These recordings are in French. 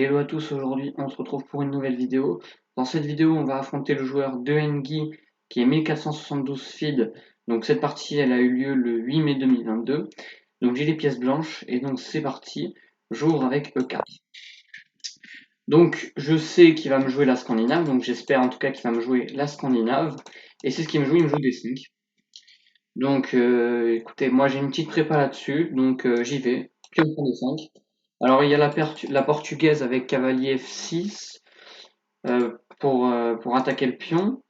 Hello à tous, aujourd'hui on se retrouve pour une nouvelle vidéo. Dans cette vidéo on va affronter le joueur de Engi qui est 1472 feed. Donc cette partie elle a eu lieu le 8 mai 2022. Donc j'ai les pièces blanches et donc c'est parti. J'ouvre avec E4. Donc je sais qu'il va me jouer la Scandinave, donc j'espère en tout cas qu'il va me jouer la Scandinave. Et c'est ce qu'il me joue, il me joue D5. Donc écoutez, moi j'ai une petite prépa là-dessus, donc j'y vais. Pion prend D5. Alors il y a la portugaise avec cavalier F6 pour attaquer le pion.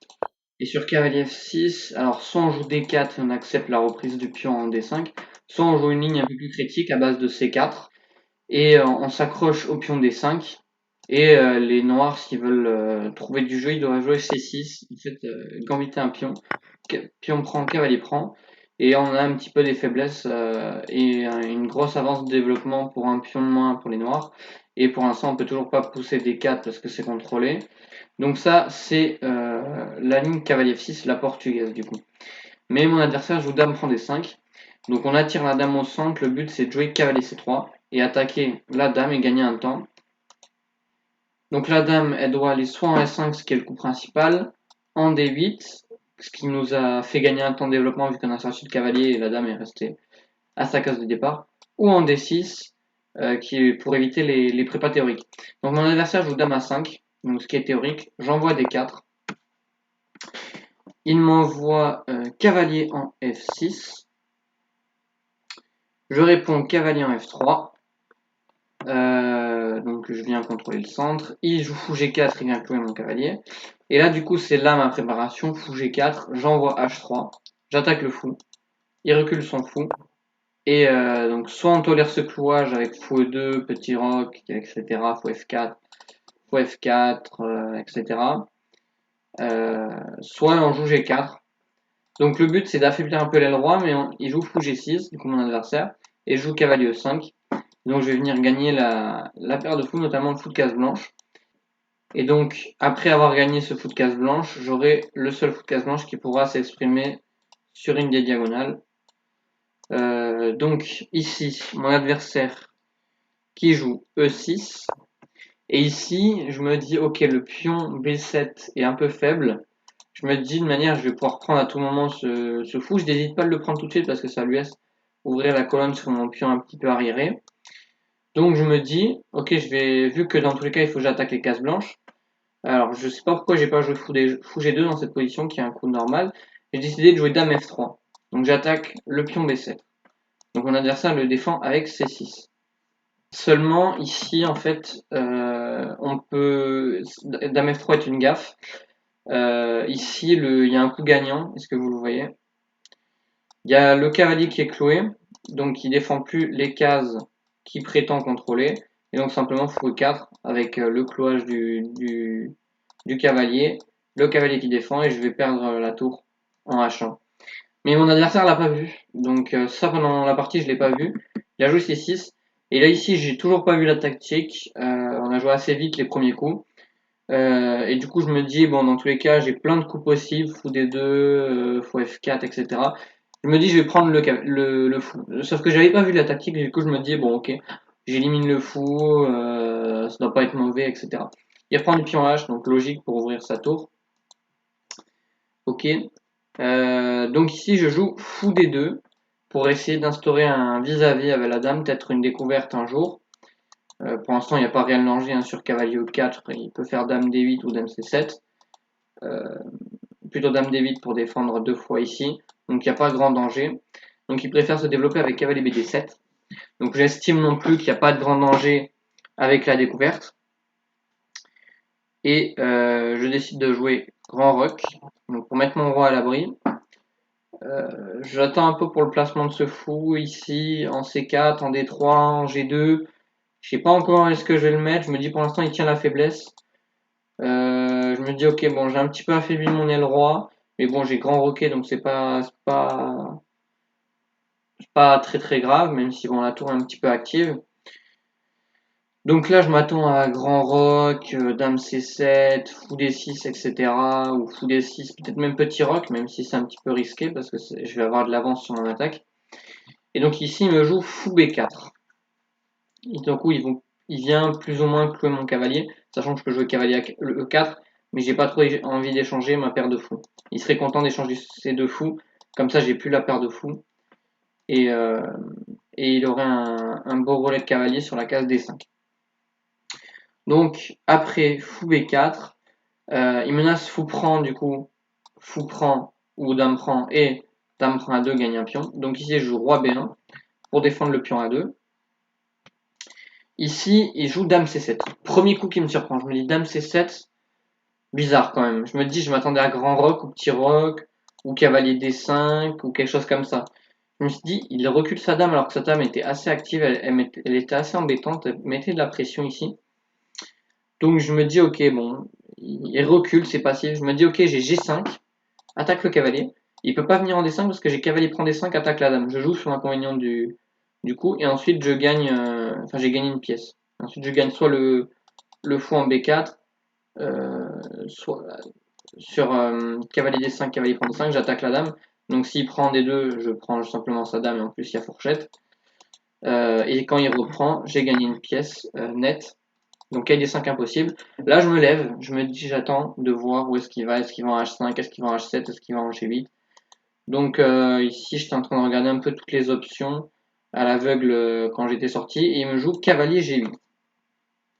Et sur cavalier F6, alors soit on joue D4 et on accepte la reprise du pion en D5, soit on joue une ligne un peu plus critique à base de C4 et on s'accroche au pion D5. Et les noirs, s'ils veulent trouver du jeu, ils doivent jouer C6, en fait, gambiter un pion. Pion prend, cavalier prend. Et on a un petit peu des faiblesses et une grosse avance de développement pour un pion de moins pour les noirs. Et pour l'instant, on peut toujours pas pousser D4 parce que c'est contrôlé. Donc ça, c'est la ligne cavalier F6, la portugaise du coup. Mais mon adversaire joue dame prend D5. Donc on attire la dame au centre. Le but c'est de jouer cavalier C3 et attaquer la dame et gagner un temps. Donc la dame, elle doit aller soit en S5, ce qui est le coup principal, en D8, ce qui nous a fait gagner un temps de développement vu qu'on a sorti le cavalier et la dame est restée à sa case de départ, ou en D6, qui est pour éviter les prépas théoriques. Donc mon adversaire joue dame A5, donc ce qui est théorique, j'envoie D4, il m'envoie cavalier en F6, je réponds cavalier en F3, donc je viens contrôler le centre, il joue fou G4, il vient clouer mon cavalier, et là du coup c'est là ma préparation, fou G4, j'envoie H3, j'attaque le fou, il recule son fou, et donc soit on tolère ce clouage avec fou E2, petit roc, etc., fou F4, fou F4, etc., soit on joue G4. Donc le but c'est d'affaiblir un peu l'aile roi, mais il joue fou G6, du coup mon adversaire, et je joue cavalier E5. Donc je vais venir gagner la paire de fous, notamment le fou de case blanche. Et donc après avoir gagné ce fou de case blanche, j'aurai le seul fou de case blanche qui pourra s'exprimer sur une des diagonales. Donc ici, mon adversaire qui joue E6. Et ici, je me dis, ok, le pion B7 est un peu faible. Je me dis de manière, je vais pouvoir prendre à tout moment ce fou. Je n'hésite pas à le prendre tout de suite parce que ça lui laisse ouvrir la colonne sur mon pion un petit peu arriéré. Donc je me dis, ok, vu que dans tous les cas, il faut que j'attaque les cases blanches. Alors je sais pas pourquoi j'ai pas joué fou G2 dans cette position qui est un coup normal. J'ai décidé de jouer dame F3. Donc j'attaque le pion B7. Donc mon adversaire le défend avec C6. Seulement ici en fait, on peut dame F3 est une gaffe. Ici il y a un coup gagnant. Est-ce que vous le voyez? Il y a le cavalier qui est cloué, donc il défend plus les cases qu'il prétend contrôler, et donc simplement fou 4 avec le clouage du cavalier, le cavalier qui défend, et je vais perdre la tour en H1. Mais mon adversaire l'a pas vu, donc ça pendant la partie je l'ai pas vu. Il a joué C6, et là ici j'ai toujours pas vu la tactique, on a joué assez vite les premiers coups. Et du coup, je me dis, bon, dans tous les cas, j'ai plein de coups possibles, fou D2, fou F4, etc. Je me dis, je vais prendre le fou. Sauf que j'avais pas vu la tactique, du coup, je me dis, bon, ok, j'élimine le fou, ça doit pas être mauvais, etc. Il reprend du pion H, donc logique pour ouvrir sa tour. Ok. Donc ici, je joue fou D2 pour essayer d'instaurer un vis-à-vis avec la dame, peut-être une découverte un jour. Pour l'instant, il n'y a pas réel danger hein, sur cavalier E4, il peut faire dame D8 ou dame C7. Plutôt dame D8 pour défendre deux fois ici. Donc il n'y a pas grand danger. Donc il préfère se développer avec cavalier BD7. Donc j'estime non plus qu'il n'y a pas de grand danger avec la découverte. Et je décide de jouer grand roc. Donc pour mettre mon roi à l'abri. J'attends un peu pour le placement de ce fou ici en C4, en D3, en G2. Je sais pas encore où est-ce que je vais le mettre. Je me dis pour l'instant il tient la faiblesse. Je me dis ok bon j'ai un petit peu affaibli mon aile roi. Mais bon j'ai grand roquet donc c'est pas très très grave, même si bon la tour est un petit peu active. Donc là je m'attends à grand roc, dame C7, fou D6, etc. Ou fou D6, peut-être même petit roc, même si c'est un petit peu risqué parce que je vais avoir de l'avance sur mon attaque. Et donc ici il me joue fou B4. Et donc ils vont il vient plus ou moins clouer mon cavalier, sachant que je peux jouer cavalier à le E4, mais j'ai pas trop envie d'échanger ma paire de fous. Il serait content d'échanger ces deux fous, comme ça j'ai plus la paire de fous, et, euh, et il aurait un beau relais de cavalier sur la case D5. Donc après fou B4, il menace fou prend du coup, fou prend ou dame prend et dame prend A2 gagne un pion. Donc ici je joue roi B1 pour défendre le pion A2. Ici il joue dame C7. Premier coup qui me surprend, je me dis dame C7, bizarre quand même. Je me dis je m'attendais à grand roc ou petit roc ou cavalier D5 ou quelque chose comme ça. Je me suis dit il recule sa dame alors que sa dame était assez active, elle était assez embêtante, elle mettait de la pression ici. Donc je me dis ok bon, il recule, c'est passif. Je me dis ok j'ai G5, attaque le cavalier. Il peut pas venir en D5 parce que j'ai cavalier prend D5, attaque la dame. Je joue sur l'inconvénient du coup et ensuite je gagne, enfin j'ai gagné une pièce. Ensuite je gagne soit le fou en B4, soit sur cavalier D5, cavalier prend D5, j'attaque la dame. Donc s'il prend D2, je prends simplement sa dame et en plus il y a fourchette. Et quand il reprend, j'ai gagné une pièce nette. Donc KD5 impossible. Là, je me lève, je me dis, j'attends de voir où est-ce qu'il va. Est-ce qu'il va en H5, est-ce qu'il va en H7, est-ce qu'il va en G8. Donc ici, j'étais en train de regarder un peu toutes les options à l'aveugle quand j'étais sorti. Et il me joue cavalier G8.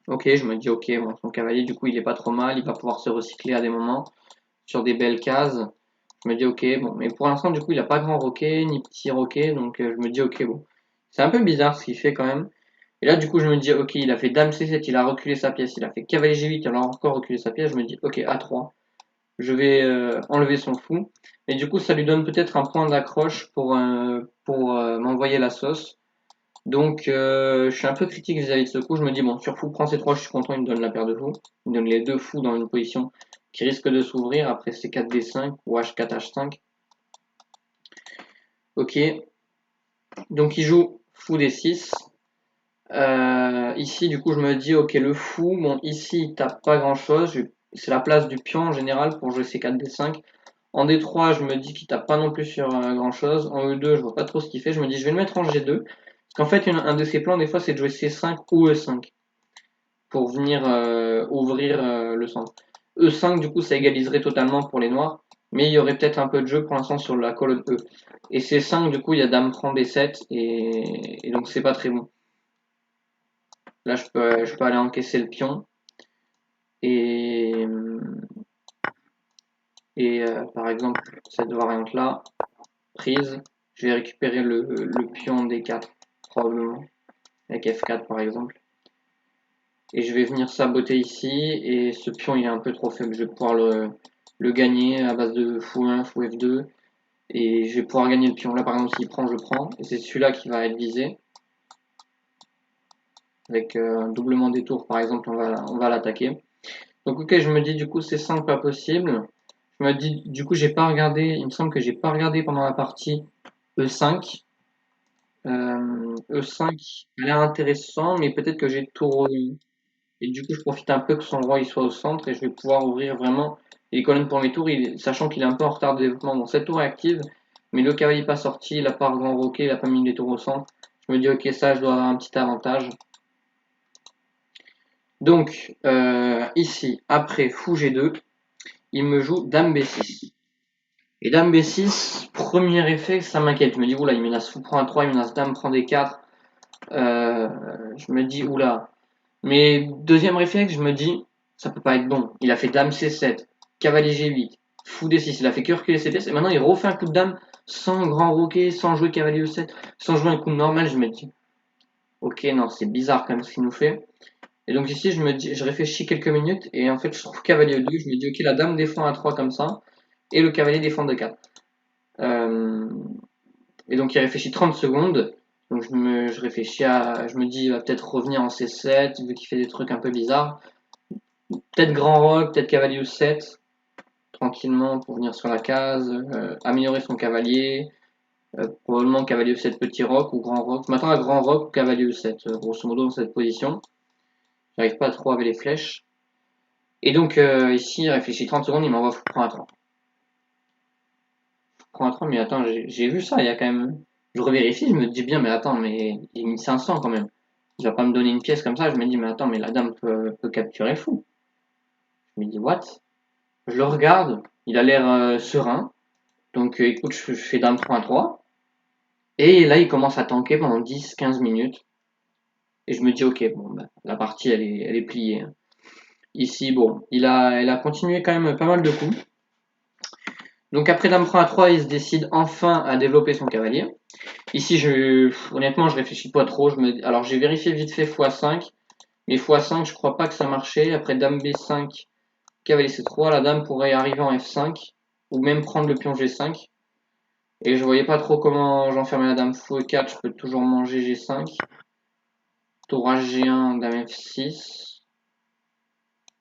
Ok, je me dis, ok, bon, son cavalier, du coup, il est pas trop mal. Il va pouvoir se recycler à des moments sur des belles cases. Je me dis, ok, bon. Mais pour l'instant, du coup, il a pas grand roquet, ni petit roquet. Donc je me dis, ok, bon. C'est un peu bizarre ce qu'il fait quand même. Et là, du coup, je me dis, ok, il a fait dame C7, il a reculé sa pièce, il a fait cavalier G8, il a encore reculé sa pièce. Je me dis, ok, A3, je vais enlever son fou. Et du coup, ça lui donne peut-être un point d'accroche pour m'envoyer la sauce. Donc, je suis un peu critique vis-à-vis de ce coup. Je me dis, bon, sur fou prend C3, je suis content, il me donne la paire de fous. Il me donne les deux fous dans une position qui risque de s'ouvrir après C4, D5 ou H4, H5. Ok, donc il joue fou D6. Ici, du coup, je me dis, ok, le fou, bon, ici, il tape pas grand-chose. C'est la place du pion en général pour jouer C4, D5. En D3, je me dis qu'il tape pas non plus sur grand-chose. En E2, je vois pas trop ce qu'il fait. Je me dis, je vais le mettre en G2. Parce qu'en fait, un de ses plans, des fois, c'est de jouer C5 ou E5 pour venir ouvrir le centre. E5, du coup, ça égaliserait totalement pour les noirs. Mais il y aurait peut-être un peu de jeu pour l'instant sur la colonne E. Et C5, du coup, il y a dame prend B7. Et donc, c'est pas très bon. Là, je peux aller encaisser le pion. Et, par exemple, cette variante-là, prise, je vais récupérer le pion D4, probablement, avec F4 par exemple. Et je vais venir saboter ici, et ce pion il est un peu trop faible, je vais pouvoir le gagner à base de fou 1, fou F2, et je vais pouvoir gagner le pion. Là par exemple, s'il prend, je prends, et c'est celui-là qui va être visé. Avec un doublement des tours par exemple, on va l'attaquer. Donc ok, je me dis du coup c'est 5 pas possible. Je me dis du coup j'ai pas regardé, il me semble que j'ai pas regardé pendant la partie E5. E5 a l'air intéressant, mais peut-être que j'ai tout revu. Et du coup je profite un peu que son roi il soit au centre et je vais pouvoir ouvrir vraiment les colonnes pour mes tours, sachant qu'il est un peu en retard de développement. Bon, cette tour est active, mais le cavalier n'est pas sorti, il a pas grand roquet, il a pas mis les tours au centre. Je me dis ok ça je dois avoir un petit avantage. Donc ici, après fou G2, il me joue dame B6. Et dame B6, premier effet, ça m'inquiète. Je me dis, oula, il menace fou prend A3, il menace dame prend D4. Je me dis, oula. Mais deuxième réflexe, je me dis, ça peut pas être bon. Il a fait dame C7, cavalier G8, fou D6, il a fait que reculer ses pièces. Et maintenant, il refait un coup de dame sans grand roquet, sans jouer cavalier E7, sans jouer un coup normal. Je me dis, ok, non, c'est bizarre quand même ce qu'il nous fait. Et donc ici, je me dis, je réfléchis quelques minutes et en fait, je trouve cavalier E2. Je me dis, ok, la dame défend A3 comme ça et le cavalier défend D4. Euh, et donc il réfléchit 30 secondes. Donc je réfléchis je me dis il va peut-être revenir en C7 vu qu'il fait des trucs un peu bizarres. Peut-être grand roc, peut-être cavalier E7 tranquillement pour venir sur la case, améliorer son cavalier, probablement cavalier E7 petit roc ou grand roc. Je m'attends à grand roc ou cavalier E7 grosso modo dans cette position. J'arrive pas trop avec les flèches. Et donc ici il réfléchit 30 secondes, il m'envoie fou prend à 3. Prends un 3, mais attends, j'ai vu ça, il y a quand même. Je revérifie, je me dis bien, mais attends, mais il a mis 500 quand même. Il va pas me donner une pièce comme ça. Je me dis, mais attends, mais la dame peut capturer le fou. Je me dis, what? Je le regarde, il a l'air serein. Donc écoute, je fais dame 3 à 3. Et là, il commence à tanker pendant 10-15 minutes. Et je me dis, ok, bon, bah, la partie, elle est pliée, hein. Ici, bon, elle a continué quand même pas mal de coups. Donc après dame prend à 3, il se décide enfin à développer son cavalier. Ici, honnêtement, je réfléchis pas trop. Alors j'ai vérifié vite fait x5, mais x5, je crois pas que ça marchait. Après dame b5, cavalier c3, la dame pourrait arriver en f5, ou même prendre le pion g5. Et je voyais pas trop comment j'enfermais la dame fou e4, je peux toujours manger g5. Tour h1, dame f6,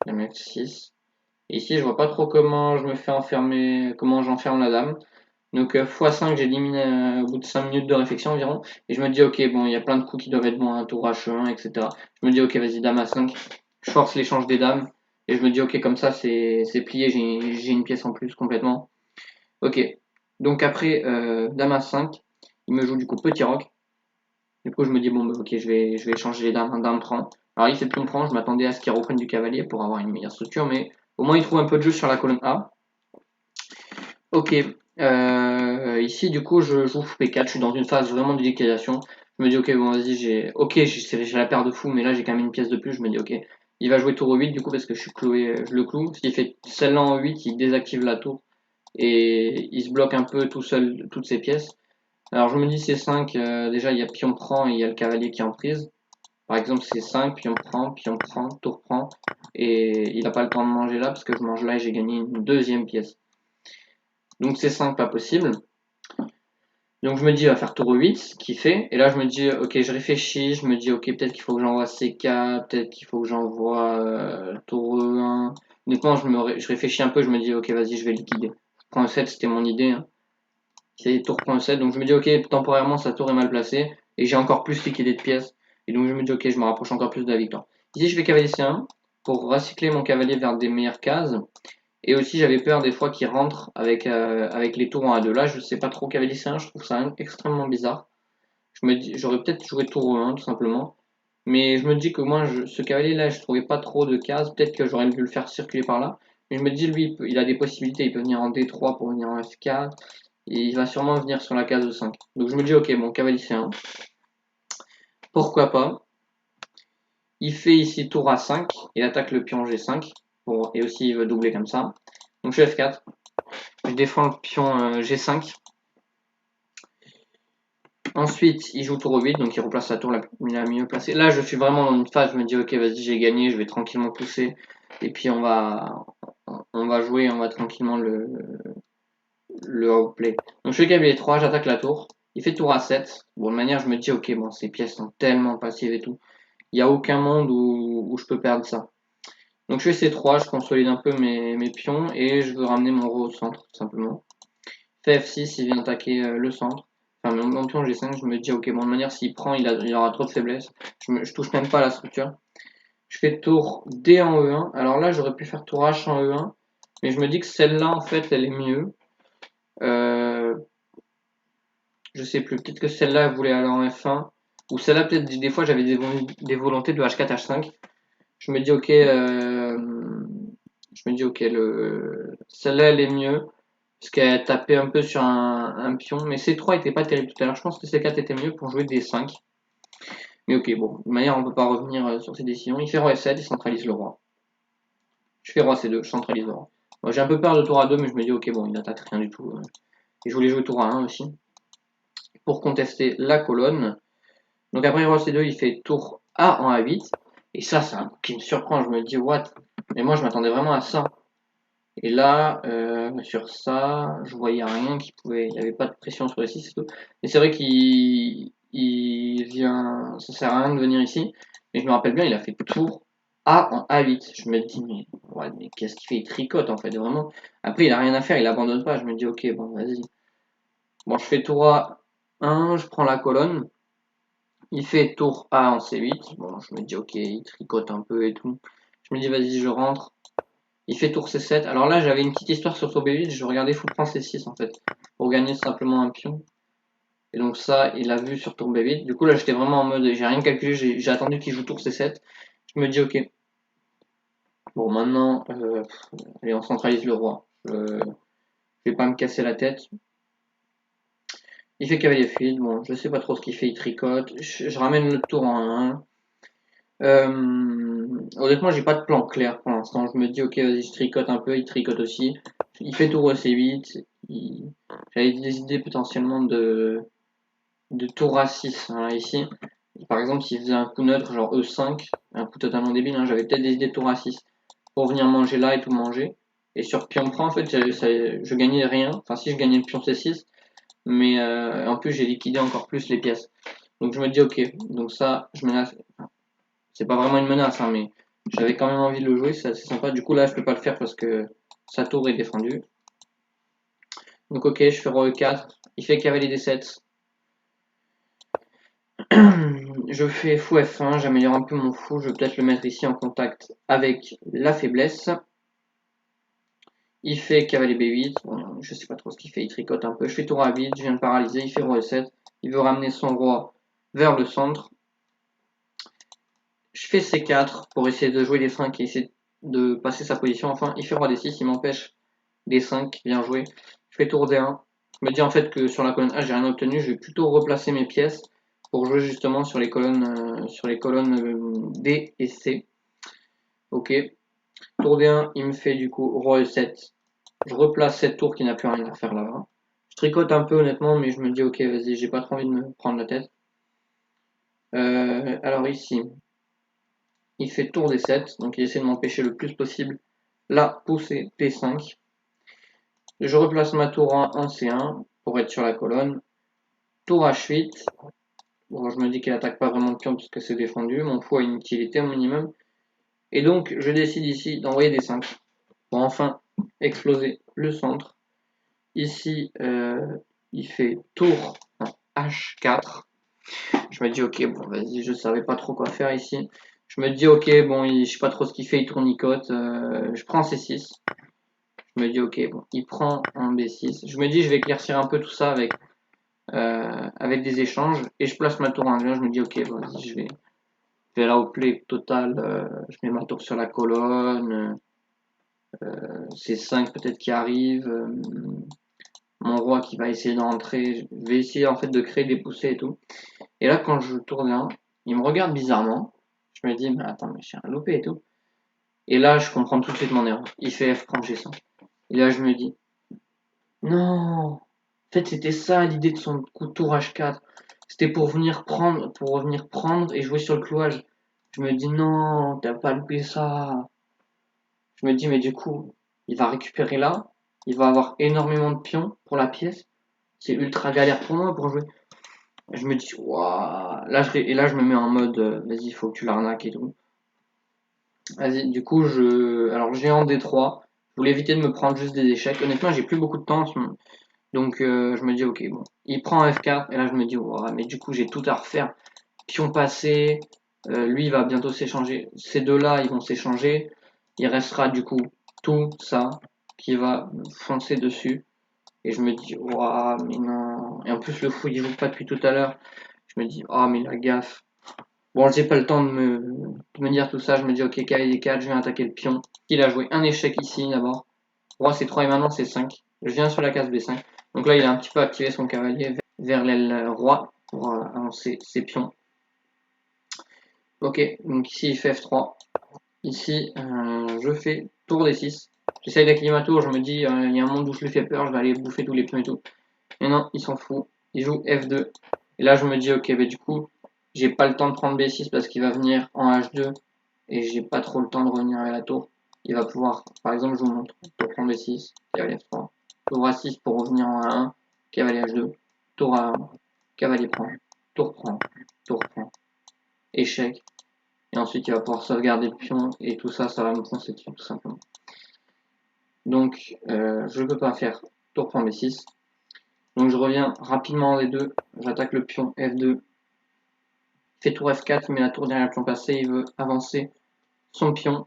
dame f6. Ici, je vois pas trop comment je me fais enfermer, comment j'enferme la dame. Donc x5, j'élimine au bout de 5 minutes de réflexion environ. Et je me dis, ok, bon, il y a plein de coups qui doivent être bons, un tour h1, etc. Je me dis, ok, vas-y, dame a5. Je force l'échange des dames. Et je me dis, ok, comme ça, c'est plié, j'ai une pièce en plus complètement. Ok. Donc après, dame a5, il me joue du coup petit roc. Du coup, je me dis, bon, bah, ok, je vais échanger les dames, un dame prend. Alors, il fait pion prend, je m'attendais à ce qu'il reprenne du cavalier pour avoir une meilleure structure, mais au moins, il trouve un peu de jeu sur la colonne A. Ok, ici du coup je joue P4, je suis dans une phase vraiment de liquidation. Je me dis ok bon vas-y j'ai la paire de fou mais là j'ai quand même une pièce de plus, je me dis ok. Il va jouer tour au 8 du coup parce que je suis cloué, je le cloue. S'il fait celle-là en 8, il désactive la tour et il se bloque un peu tout seul toutes ses pièces. Alors je me dis C5, déjà il y a pion prend et il y a le cavalier qui est en prise. Par exemple C5, pion prend, tour prend et il n'a pas le temps de manger là parce que je mange là et j'ai gagné une deuxième pièce. Donc C5 pas possible. Donc je me dis, il va faire tour 8, ce qu'il fait. Et là, je me dis, ok, je réfléchis. Je me dis, ok, peut-être qu'il faut que j'envoie CK, peut-être qu'il faut que j'envoie tour 1. Honnêtement, je réfléchis un peu. Je me dis, ok, vas-y, je vais liquider. Prends 7, c'était mon idée, hein. C'est tour prend 7. Donc je me dis, ok, temporairement, sa tour est mal placée. Et j'ai encore plus liquidé de pièces. Et donc je me dis, ok, je me rapproche encore plus de la victoire. Ici, je fais cavalier C1 pour recycler mon cavalier vers des meilleures cases. Et aussi, j'avais peur des fois qu'il rentre avec les tours en A2. Là, je sais pas trop cavalier C1, je trouve ça extrêmement bizarre. Je me dis, j'aurais peut-être joué tour 1 tout simplement. Mais je me dis que moi, ce cavalier-là, je trouvais pas trop de cases. Peut-être que j'aurais dû le faire circuler par là. Mais je me dis, lui, il a des possibilités. Il peut venir en D3 pour venir en F4. Et il va sûrement venir sur la case de 5. Donc je me dis, ok, bon, cavalier C1. Pourquoi pas. Il fait ici tour A5. Il attaque le pion G5. Et aussi, il veut doubler comme ça. Donc je fais F4. Je défends le pion G5. Ensuite, il joue tour 8, donc il replace la tour la mieux placée. Là, je suis vraiment dans une phase, je me dis, ok, vas-y, j'ai gagné, je vais tranquillement pousser. Et puis, on va jouer, on va tranquillement le outplay. Donc, je fais cavalier 3, j'attaque la tour. Il fait tour A7. Bon, de manière, je me dis, ok, bon, ces pièces sont tellement passives et tout. Il n'y a aucun monde où je peux perdre ça. Donc, je fais C3, je consolide un peu mes pions et je veux ramener mon roi au centre, tout simplement. Fait F6, il vient attaquer le centre. Enfin, mon pion G5, je me dis, ok, bon, de manière, s'il prend, il aura trop de faiblesse. Je touche même pas à la structure. Je fais tour D en E1. Alors là, j'aurais pu faire tour H en E1. Mais je me dis que celle-là, en fait, elle est mieux. Euh, je sais plus. Peut-être que celle-là, elle voulait aller en F1. Ou celle-là, peut-être, des fois, j'avais des volontés de H4, H5. Je me dis, ok, celle-là, elle est mieux. Parce qu'elle tapait un peu sur un pion. Mais C3 était pas terrible tout à l'heure. Je pense que C4 était mieux pour jouer D5. Mais ok, bon, de manière, on peut pas revenir sur ces décisions. Il fait roi F7, il centralise le roi. Je fais roi C2, je centralise le roi. Bon, j'ai un peu peur de tour A2, mais je me dis, ok, bon, il n'attaque rien du tout. Et je voulais jouer tour A1 aussi, pour contester la colonne. Donc après roi C2, il fait tour A en A8. Et ça, un coup qui me surprend. Je me dis, what? Mais moi, je m'attendais vraiment à ça. Et là, sur ça, je voyais rien qui pouvait. Il n'y avait pas de pression sur les 6 et tout. Et c'est vrai qu'il vient. Ça sert à rien de venir ici. Mais je me rappelle bien, il a fait tour A en A8. Je me dis, mais, ouais, mais qu'est-ce qu'il fait? Il tricote en fait, vraiment. Après, il a rien à faire, il abandonne pas. Je me dis, ok, bon, vas-y. Bon, je fais tour A1, je prends la colonne. Il fait tour A en C8. Bon, je me dis, ok, il tricote un peu et tout. Je me dis, vas-y, je rentre. Il fait tour C7. Alors là, j'avais une petite histoire sur tour B8. Je regardais fou prend C6 en fait. Pour gagner simplement un pion. Et donc ça, il a vu sur tour B8. Du coup, là, j'étais vraiment en mode, j'ai rien calculé, j'ai attendu qu'il joue tour C7. Je me dis, ok, bon, maintenant, allez, on centralise le roi. Je vais pas me casser la tête. Il fait cavalier fluide, bon, je sais pas trop ce qu'il fait, il tricote. Je ramène le tour en 1. Honnêtement, j'ai pas de plan clair pour l'instant. Je me dis, ok, vas-y, je tricote un peu, il tricote aussi. Il fait tour C8. J'avais des idées potentiellement de tour A6 hein, ici. Par exemple, s'il faisait un coup neutre, genre E5, un coup totalement débile, hein, j'avais peut-être des idées de tour A6 pour venir manger là et tout manger. Et sur pion prend, en fait, je gagnais rien. Enfin, si je gagnais le pion C6, mais en plus, j'ai liquidé encore plus les pièces. Donc je me dis, ok, donc ça, je menace. Enfin, c'est pas vraiment une menace, hein, mais j'avais quand même envie de le jouer, c'est assez sympa. Du coup, là, je peux pas le faire parce que sa tour est défendue. Donc, ok, je fais roi E4. Il fait cavalier D7. Je fais fou F1, j'améliore un peu mon fou, je vais peut-être le mettre ici en contact avec la faiblesse. Il fait cavalier B8, bon, je sais pas trop ce qu'il fait, il tricote un peu. Je fais tour A8, je viens de paralyser, il fait roi E7. Il veut ramener son roi vers le centre. Je fais C4 pour essayer de jouer les 5 et essayer de passer sa position. Enfin, il fait roi D6, il m'empêche des 5, bien joué. Je fais tour D1. Je me dis en fait que sur la colonne A, j'ai rien obtenu. Je vais plutôt replacer mes pièces pour jouer justement sur les colonnes D et C. Ok. Tour D1, il me fait du coup roi E7. Je replace cette tour qui n'a plus rien à faire là-bas. Je tricote un peu honnêtement, mais je me dis ok, vas-y, j'ai pas trop envie de me prendre la tête. Alors ici, il fait tour D7, donc il essaie de m'empêcher le plus possible la poussée P5. Je replace ma tour en C1 pour être sur la colonne. Tour H8. Bon, je me dis qu'il attaque pas vraiment de pion parce que c'est défendu. Mon fou a une utilité au minimum. Et donc, je décide ici d'envoyer des 5 pour enfin exploser le centre. Ici, il fait tour H4. Je me dis, ok, bon, vas-y, je savais pas trop quoi faire ici. Je me dis, ok, bon, je sais pas trop ce qu'il fait, il tournicote. Je prends C6. Je me dis, ok, bon, il prend un B6. Je me dis, je vais éclaircir un peu tout ça avec des échanges. Et je place ma tour en 1. Je me dis, ok, bon, vas-y, je vais là au play total. Je mets ma tour sur la colonne. C5 peut-être qui arrive. Mon roi qui va essayer d'entrer. Je vais essayer en fait de créer des poussées et tout. Et là, quand je tourne un, il me regarde bizarrement. Je me dis, mais attends, mais j'ai un loupé et tout. Et là, je comprends tout de suite mon erreur. Il fait F prend G5. Et là, je me dis, non, en fait, c'était ça l'idée de son coup de tour H4. C'était pour revenir prendre et jouer sur le clouage. Je me dis, non, t'as pas loupé ça. Je me dis, mais du coup, il va récupérer là. Il va avoir énormément de pions pour la pièce. C'est ultra galère pour moi pour jouer. Je me dis, waouh. Et là, je me mets en mode, vas-y, il faut que tu l'arnaques et tout. Vas-y, du coup, alors j'ai en D3. Je voulais éviter de me prendre juste des échecs. Honnêtement, j'ai plus beaucoup de temps. Donc, je me dis, ok, bon. Il prend F4. Et là, je me dis, ouais, mais du coup, j'ai tout à refaire. Pion passé. Lui, il va bientôt s'échanger. Ces deux-là, ils vont s'échanger. Il restera, du coup, tout ça qui va foncer dessus. Et je me dis, waouh, mais non. Et en plus, le fou, il joue pas depuis tout à l'heure. Je me dis, oh, mais la gaffe. Bon, j'ai pas le temps de me dire tout ça. Je me dis, ok, cavalier 4, je vais attaquer le pion. Il a joué un échec ici d'abord. Roi C3 et maintenant C5. Je viens sur la case B5. Donc là, il a un petit peu activé son cavalier vers l'aile roi pour avancer ses pions. Ok, donc ici il fait F3. Ici, je fais tour D6. J'essaye d'activer ma tour. Je me dis, il y a un monde où je lui fais peur. Je vais aller bouffer tous les pions et tout. Mais non, il s'en fout. Il joue F2. Et là, je me dis, ok, bah du coup, j'ai pas le temps de prendre B6 parce qu'il va venir en H2 et j'ai pas trop le temps de revenir à la tour. Il va pouvoir, par exemple, je vous montre, tour prendre B6, cavalier F3, tour A6 pour revenir en A1, cavalier H2, tour A1, cavalier prend, tour prend, échec. Et ensuite, il va pouvoir sauvegarder le pion et tout ça, ça va me foncer dessus tout simplement. Donc, je peux pas faire tour prend B6. Donc je reviens rapidement en D2, j'attaque le pion F2, fait tour F4, il met la tour derrière le pion passé, il veut avancer son pion.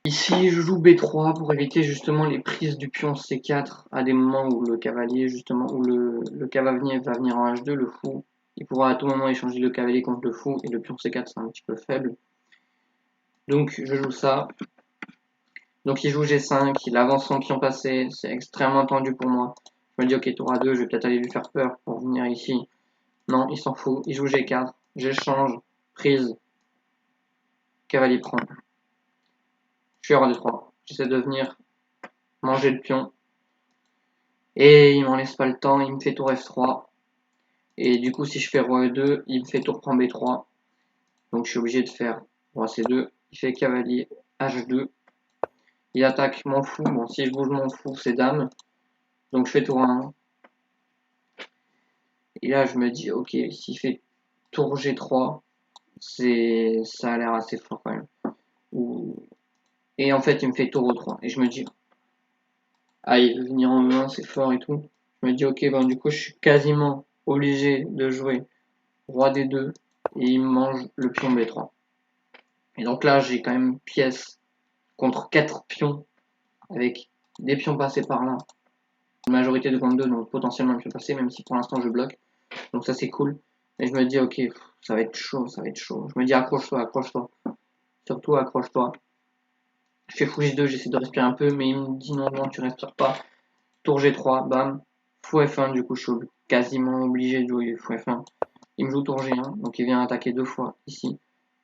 Ici, je joue B3 pour éviter justement les prises du pion C4 à des moments où le cavalier, justement, où le cavalier va venir en H2, le fou. Il pourra à tout moment échanger le cavalier contre le fou et le pion C4 c'est un petit peu faible. Donc je joue ça. Donc il joue G5, il avance son pion passé, c'est extrêmement tendu pour moi. Je me dis ok tour A2, je vais peut-être aller lui faire peur pour venir ici. Non, il s'en fout, il joue G4, j'échange, prise, cavalier prend. Je suis roi D3, j'essaie de venir manger le pion. Et il m'en laisse pas le temps, il me fait tour F3. Et du coup si je fais roi E2, il me fait tour prend B3. Donc je suis obligé de faire roi C2, il fait cavalier H2. Il attaque mon fou, bon si je bouge mon fou c'est dame. Donc je fais tour 1. Et là je me dis ok, s'il fait tour G3, ça a l'air assez fort quand même. Et en fait il me fait tour E3. Et je me dis, ah il veut venir en E1, c'est fort et tout. Je me dis ok, ben du coup je suis quasiment obligé de jouer roi D2 et il me mange le pion B3. Et donc là j'ai quand même pièce contre 4 pions avec des pions passés par là. Une majorité de contre 2, donc potentiellement un pion passé, même si pour l'instant je bloque. Donc ça c'est cool. Et je me dis ok, ça va être chaud, ça va être chaud. Je me dis accroche-toi, accroche-toi. Surtout accroche-toi. Je fais fou J2, j'essaie de respirer un peu, mais il me dit non, non, tu respires pas. Tour G3, bam. Fou F1, du coup je suis quasiment obligé de jouer fou F1. Il me joue tour G1, donc il vient attaquer 2 fois ici.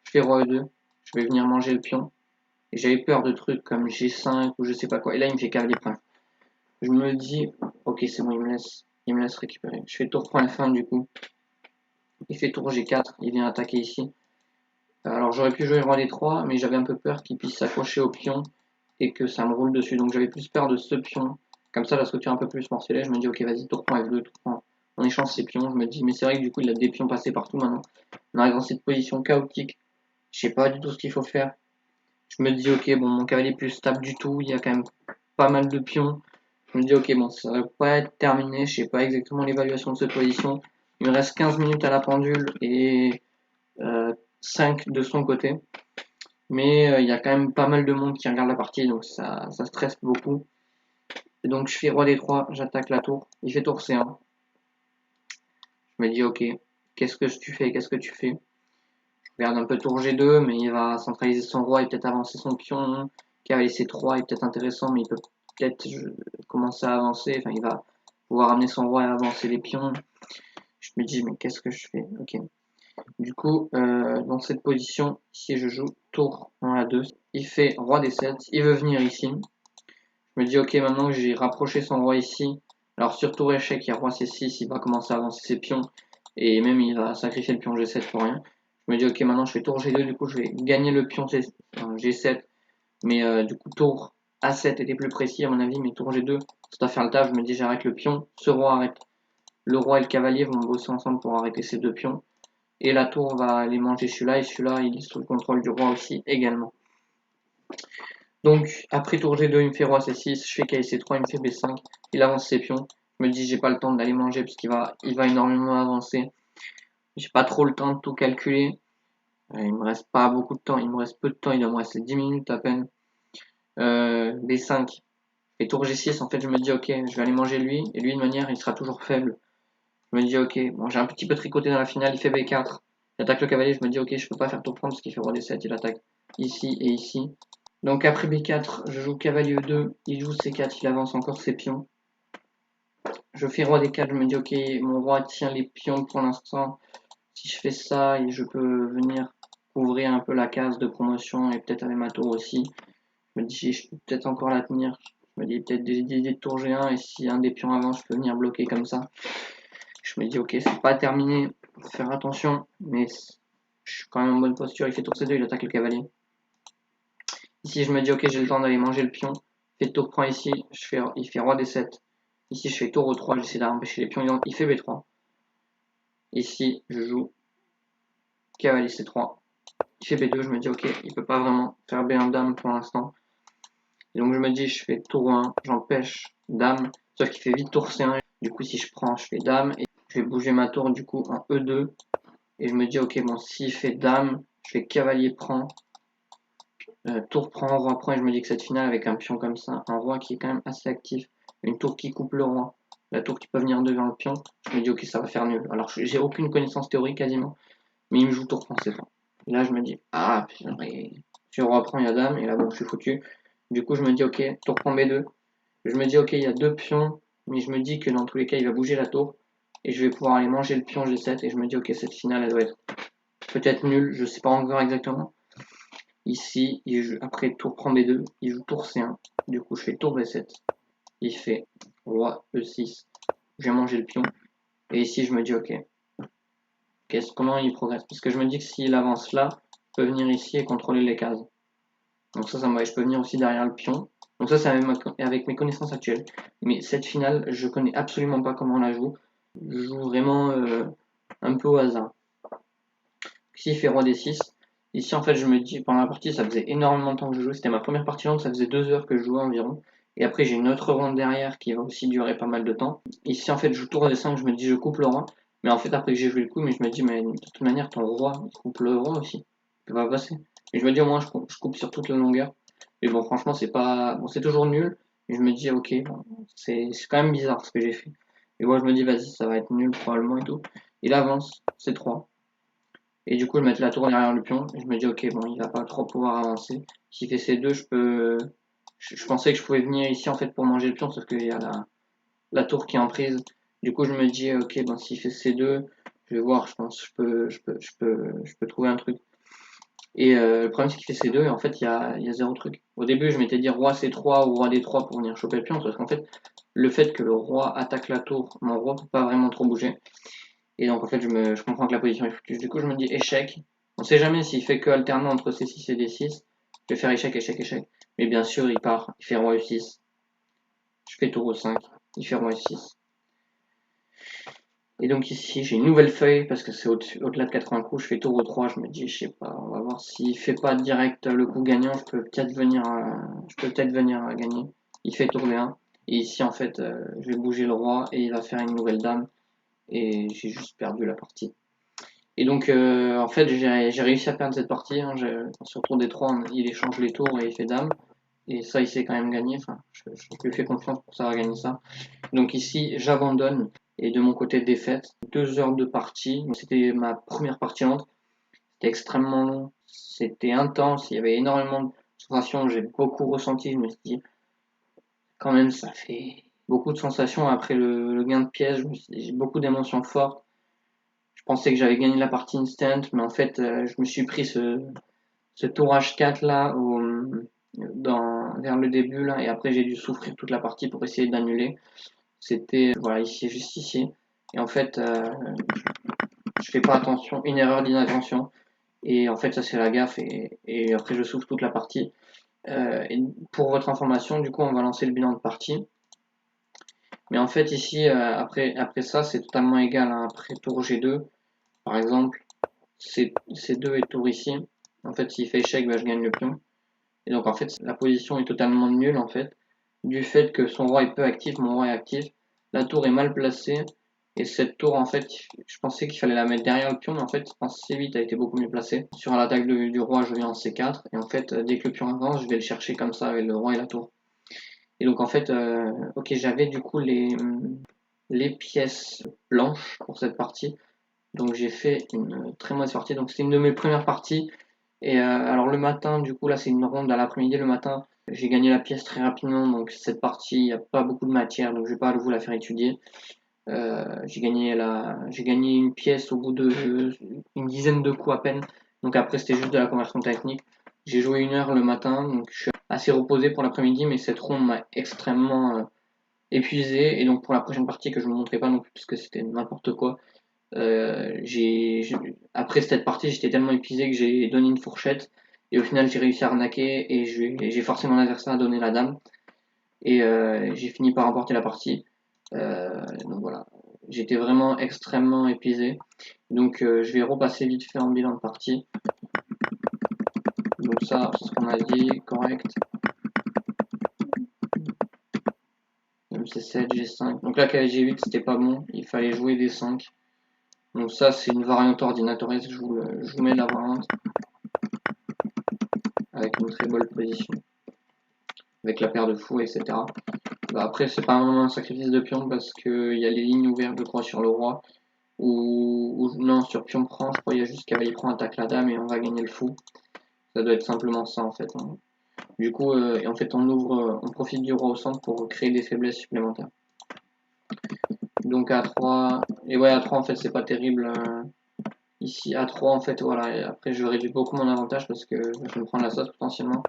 Je fais roi E2, je vais venir manger le pion. Et j'avais peur de trucs comme G5 ou je sais pas quoi. Et là il me fait cavalier prime. Je me dis, ok c'est bon, il me laisse récupérer. Je fais tour prend F1 du coup. Il fait tour G4, il vient attaquer ici. Alors j'aurais pu jouer roi D3, mais j'avais un peu peur qu'il puisse s'accrocher au pion et que ça me roule dessus. Donc j'avais plus peur de ce pion. Comme ça, la structure un peu plus morcelée. Je me dis, ok, vas-y, tour prend F2, tour prend. On échange ses pions. Je me dis, mais c'est vrai que du coup, il a des pions passés partout maintenant. On arrive dans cette position chaotique. Je sais pas du tout ce qu'il faut faire. Je me dis, ok, bon, mon cavalier est plus stable du tout. Il y a quand même pas mal de pions. Je me dis, ok, bon, ça va pas être terminé. Je sais pas exactement l'évaluation de cette position. Il me reste 15 minutes à la pendule et 5 de son côté. Mais il y a quand même pas mal de monde qui regarde la partie, donc ça stresse beaucoup. Et donc je fais roi D3, j'attaque la tour. Il fait tour C1. Je me dis ok, qu'est-ce que tu fais? Qu'est-ce que tu fais? Je regarde un peu tour G2, mais il va centraliser son roi et peut-être avancer son pion. Cavalier C3 est peut-être intéressant, mais il peut peut-être commencer à avancer. Enfin, il va pouvoir amener son roi et avancer les pions. Je me dis mais qu'est-ce que je fais? Ok. Du coup, dans cette position, ici je joue tour en A2. Il fait roi D7. Il veut venir ici. Je me dis ok, maintenant que j'ai rapproché son roi ici, alors sur tour échec, il y a roi C6, il va commencer à avancer ses pions, et même il va sacrifier le pion G7 pour rien. Je me dis ok, maintenant je fais tour G2, du coup je vais gagner le pion G7, mais du coup tour A7 était plus précis à mon avis, mais tour G2, ça doit faire le taf. Je me dis j'arrête le pion, ce roi arrête. Le roi et le cavalier vont bosser ensemble pour arrêter ces deux pions, et la tour va aller manger celui-là, et celui-là il est sous le contrôle du roi aussi également. Donc, après tour G2, il me fait roi C6, je fais cavalier C3, il me fait B5, il avance ses pions. Je me dis, j'ai pas le temps d'aller manger parce il va énormément avancer. J'ai pas trop le temps de tout calculer. Il me reste pas beaucoup de temps, il me reste peu de temps, il doit me rester 10 minutes à peine. B5, et tour G6, en fait, je me dis, ok, je vais aller manger lui, et lui, de manière, il sera toujours faible. Je me dis, ok, bon, j'ai un petit peu tricoté dans la finale, il fait B4. J'attaque le cavalier, je me dis, ok, je peux pas faire tour prendre parce qu'il fait roi D7, il attaque ici et ici. Donc après B4, je joue cavalier E2, il joue C4, il avance encore ses pions. Je fais roi D4, je me dis ok, mon roi tient les pions pour l'instant. Si je fais ça, je peux venir couvrir un peu la case de promotion et peut-être avec ma tour aussi. Je me dis je peux peut-être encore la tenir. Je me dis peut-être des idées de tour G1 et si un des pions avance, je peux venir bloquer comme ça. Je me dis ok, c'est pas terminé, faut faire attention, mais je suis quand même en bonne posture. Il fait tour C2, il attaque le cavalier. Ici, je me dis, ok, j'ai le temps d'aller manger le pion. Il fait tour prend ici, il fait roi D7. Ici, je fais tour E3, j'essaie d'empêcher les pions. Il fait B3. Ici, je joue cavalier C3. Il fait B2, je me dis, ok, il peut pas vraiment faire B1 dame pour l'instant. Et donc, je me dis, je fais tour 1, j'empêche dame. Sauf qu'il fait vite tour C1. Du coup, si je prends, je fais dame. Et je vais bouger ma tour, du coup, en E2. Et je me dis, ok, bon, s'il fait dame, je fais cavalier prend. Tour prend, roi prend, et je me dis que cette finale avec un pion comme ça, un roi qui est quand même assez actif, une tour qui coupe le roi, la tour qui peut venir devant le pion, je me dis ok ça va faire nul. Alors j'ai aucune connaissance théorique quasiment, mais il me joue tour prend c'est ça. Et là je me dis ah putain, si le roi prend il y a dame, et là bon je suis foutu. Du coup je me dis ok, tour prend B2. Je me dis ok il y a deux pions, mais je me dis que dans tous les cas il va bouger la tour, et je vais pouvoir aller manger le pion G7, et je me dis ok cette finale elle doit être peut-être nulle, je sais pas encore exactement. Ici, après tour prend B2, il joue tour C1. Du coup, je fais tour B7. Il fait roi E6. J'ai mangé le pion. Et ici, je me dis, ok, comment il progresse? Parce que je me dis que s'il avance là, il peut venir ici et contrôler les cases. Donc ça me va. Je peux venir aussi derrière le pion. Donc ça, c'est avec mes connaissances actuelles. Mais cette finale, je connais absolument pas comment on la joue. Je joue vraiment un peu au hasard. Ici, il fait roi D6. Ici, en fait, je me dis, pendant la partie, ça faisait énormément de temps que je jouais. C'était ma première partie longue, ça faisait 2 heures que je jouais environ. Et après, j'ai une autre ronde derrière qui va aussi durer pas mal de temps. Ici, en fait, je joue tour D5, je me dis, je coupe le roi. Mais en fait, après que j'ai joué le coup, mais je me dis, mais de toute manière, ton roi, il coupe le roi aussi. Il va passer. Et je me dis, au moins, je coupe sur toute la longueur. Mais bon, franchement, c'est pas. Bon, c'est toujours nul. Mais je me dis, ok, bon, c'est quand même bizarre ce que j'ai fait. Et moi, je me dis, vas-y, ça va être nul probablement et tout. Il avance, c'est 3. Et du coup, je mets la tour derrière le pion. Et je me dis, ok, bon, il va pas trop pouvoir avancer. S'il fait C2, je peux. Je pensais que je pouvais venir ici en fait pour manger le pion, sauf qu'il y a la tour qui est en prise. Du coup, je me dis, ok, bon, s'il fait C2, je vais voir, je pense, je peux trouver un truc. Et le problème, c'est qu'il fait C2, et en fait, il y a zéro truc. Au début, je m'étais dit roi C3 ou roi D3 pour venir choper le pion, parce qu'en fait, le fait que le roi attaque la tour, mon roi peut pas vraiment trop bouger. Et donc en fait je comprends que la position est foutue. Du coup je me dis échec. On sait jamais s'il fait que alterner entre C6 et D6. Je vais faire échec, échec, échec. Mais bien sûr il part, il fait roi E6. Je fais tour E5, il fait roi E6. Et donc ici j'ai une nouvelle feuille parce que c'est au-delà de 80 coups. Je fais tour E3, je me dis je sais pas, on va voir s'il fait pas direct le coup gagnant, je peux peut-être venir gagner. Il fait tour D1. Et ici en fait je vais bouger le roi et il va faire une nouvelle dame. Et j'ai juste perdu la partie. Et donc, en fait, j'ai réussi à perdre cette partie. Hein. Sur tour des 3, il échange les tours et il fait dame. Et ça, il s'est quand même gagné. Enfin, je lui fais confiance pour savoir gagner ça. Donc ici, j'abandonne. Et de mon côté, défaite. 2 heures de partie. C'était ma première partie lente. C'était extrêmement long. C'était intense. Il y avait énormément de sensations. J'ai beaucoup ressenti. Je me suis dit, quand même, ça fait beaucoup de sensations après le gain de pièce. J'ai beaucoup d'émotions fortes. Je pensais que j'avais gagné la partie instant, mais en fait, je me suis pris ce tour H4 là vers le début là, et après j'ai dû souffrir toute la partie pour essayer d'annuler. C'était voilà ici, juste ici. Et en fait, je fais pas attention, une erreur d'inattention, et en fait ça c'est la gaffe, et après je souffre toute la partie. Et pour votre information, du coup, on va lancer le bilan de partie. Mais en fait ici, après ça, c'est totalement égal. Hein. Après tour G2, par exemple. C2 et tour ici. En fait, s'il fait échec, bah, je gagne le pion. Et donc, en fait, la position est totalement nulle, en fait. Du fait que son roi est peu actif, mon roi est actif. La tour est mal placée. Et cette tour, en fait, je pensais qu'il fallait la mettre derrière le pion, mais en fait, je pense que C8 a été beaucoup mieux placé. Sur l'attaque du roi, je viens en C4. Et en fait, dès que le pion avance, je vais le chercher comme ça avec le roi et la tour. Et donc, en fait, ok, j'avais du coup les pièces blanches pour cette partie. Donc j'ai fait une très mauvaise partie. Donc c'est une de mes premières parties. Et alors le matin, du coup là c'est une ronde à l'après-midi. Le matin, j'ai gagné la pièce très rapidement. Donc cette partie, il n'y a pas beaucoup de matière, donc je vais pas vous la faire étudier. J'ai gagné une pièce au bout de une dizaine de coups à peine. Donc après c'était juste de la conversion technique. J'ai joué 1 heure le matin, donc je suis assez reposé pour l'après-midi, mais cette ronde m'a extrêmement épuisé. Et donc pour la prochaine partie que je ne vous montrerai pas non plus parce que c'était n'importe quoi. Après cette partie, j'étais tellement épuisé que j'ai donné une fourchette et au final j'ai réussi à arnaquer et j'ai forcé mon adversaire à donner la dame et j'ai fini par remporter la partie. Donc voilà, j'étais vraiment extrêmement épuisé. Donc je vais repasser vite fait en bilan de partie. Donc ça, c'est ce qu'on a dit, correct. MC7, G5. Donc là, G8, c'était pas bon, il fallait jouer D5. Donc ça, c'est une variante ordinatoriste, je vous mets la variante avec une très bonne position. Avec la paire de fous, etc. Bah, après, c'est pas vraiment un sacrifice de pion parce qu'il y a les lignes ouvertes, je crois, sur le roi. Ou non, sur pion prend, je crois, il y a juste cavalier prend, attaque la dame et on va gagner le fou. Ça doit être simplement ça en fait, hein. Du coup, et en fait, on profite du roi au centre pour créer des faiblesses supplémentaires. Donc A3, et ouais, A3 en fait, c'est pas terrible. Ici, A3 en fait, voilà, et après je réduis beaucoup mon avantage parce que je vais me prendre la sauce potentiellement.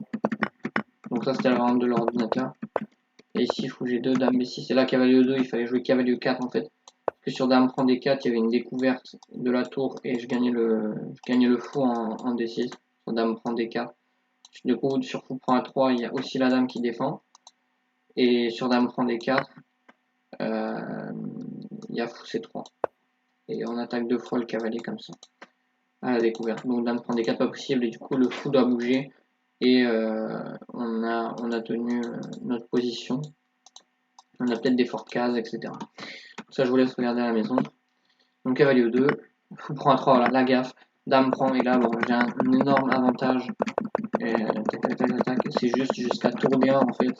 Donc ça, c'était la variante de l'ordinateur. Et ici, il faut que j'ai 2, dame B6. Et là, cavalier E2, il fallait jouer cavalier E4 en fait. Parce que sur dame prend D4, il y avait une découverte de la tour et je gagnais le fou en D6. Sur dame prend D4. Du coup, sur fou prend A3, il y a aussi la dame qui défend. Et sur dame prend D4, il y a fou C3. Et on attaque 2 fois le cavalier comme ça. À la découverte. Donc dame prend D4 pas possible et du coup le fou doit bouger. Et on a tenu notre position. On a peut-être des fortes cases, etc. Ça, je vous laisse regarder à la maison. Donc cavalier E2, fou prend A3, voilà, la gaffe. Dame prend, et là, bon, j'ai un énorme avantage. Et, c'est juste jusqu'à tour D1 en fait.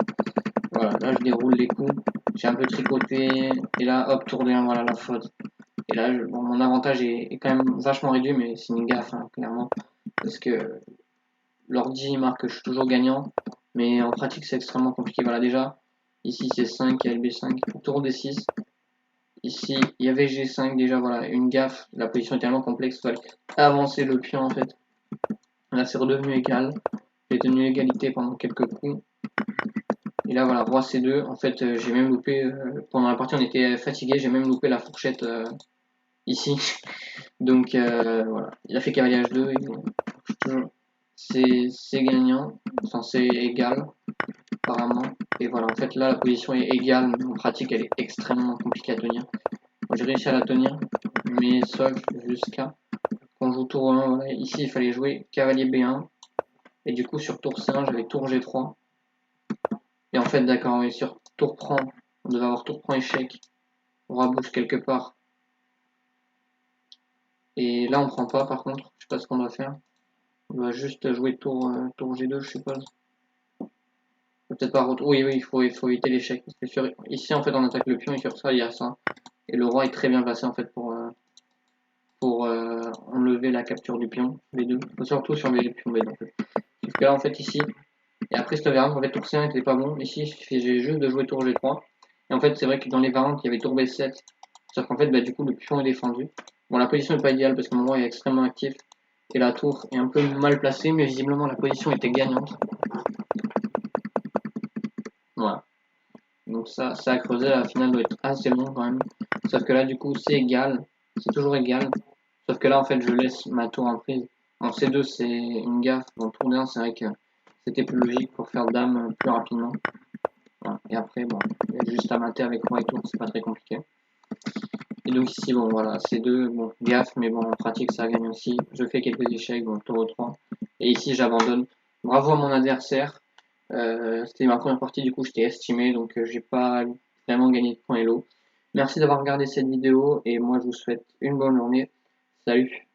Voilà, là je déroule les coups. J'ai un peu tricoté. Et là, hop, tour D1, voilà la faute. Et là, bon, mon avantage est quand même vachement réduit, mais c'est une gaffe, hein, clairement. Parce que l'ordi marque que je suis toujours gagnant. Mais en pratique, c'est extrêmement compliqué. Voilà, déjà, ici c'est 5, il y a LB5, tour D6. Ici, il y avait G5 déjà, voilà, une gaffe. La position est tellement complexe, il fallait avancer le pion en fait. Là, c'est redevenu égal. J'ai tenu l'égalité pendant quelques coups. Et là, voilà, roi C2. En fait, j'ai même loupé, pendant la partie, on était fatigué, j'ai même loupé la fourchette ici. Donc, voilà. Il a fait cavalier H2. C'est gagnant. Enfin, c'est égal, apparemment. Et voilà, en fait, là, la position est égale. Mais en pratique, elle est extrêmement compliquée à tenir. J'ai réussi à la tenir, mais sauf jusqu'à quand on joue tour 1. Voilà. Ici, il fallait jouer cavalier B1. Et du coup, sur tour C1, j'avais tour G3. Et en fait, d'accord, oui, sur tour prend, on devait avoir tour prend échec. Roi bouge quelque part. Et là, on prend pas, par contre. Je sais pas ce qu'on doit faire. On doit juste jouer tour G2, je suppose. Peut-être pas retour. Oui, oui, il faut éviter l'échec. Ici, en fait, on attaque le pion et sur ça, il y a ça. Et le roi est très bien placé, en fait, pour enlever la capture du pion, B2. Surtout sur les pions B2, en fait. Sauf que là, en fait, ici, et après cette variante, en fait, tour C1 n'était pas bon. Ici, j'ai juste de jouer tour G3. Et en fait, c'est vrai que dans les variantes, il y avait tour B7. Sauf qu'en fait, bah, du coup, le pion est défendu. Bon, la position n'est pas idéale parce que mon roi est extrêmement actif. Et la tour est un peu mal placée, mais visiblement, la position était gagnante. Voilà. Donc ça à creuser, la finale doit être assez long quand même. Sauf que là, du coup, c'est égal. C'est toujours égal. Sauf que là, en fait, je laisse ma tour en prise. En C2, c'est une gaffe. Dans tour d'1, c'est vrai que c'était plus logique pour faire dame plus rapidement. Voilà. Et après, bon, il y a juste à mater avec roi et tour, c'est pas très compliqué. Et donc ici, bon, voilà, C2, bon, gaffe, mais bon, en pratique, ça gagne aussi. Je fais quelques échecs, bon, tour 3. Et ici, j'abandonne. Bravo à mon adversaire. C'était ma première partie, du coup, j'étais estimé, donc j'ai pas vraiment gagné de points Hello. Merci d'avoir regardé cette vidéo, et moi, je vous souhaite une bonne journée. Salut!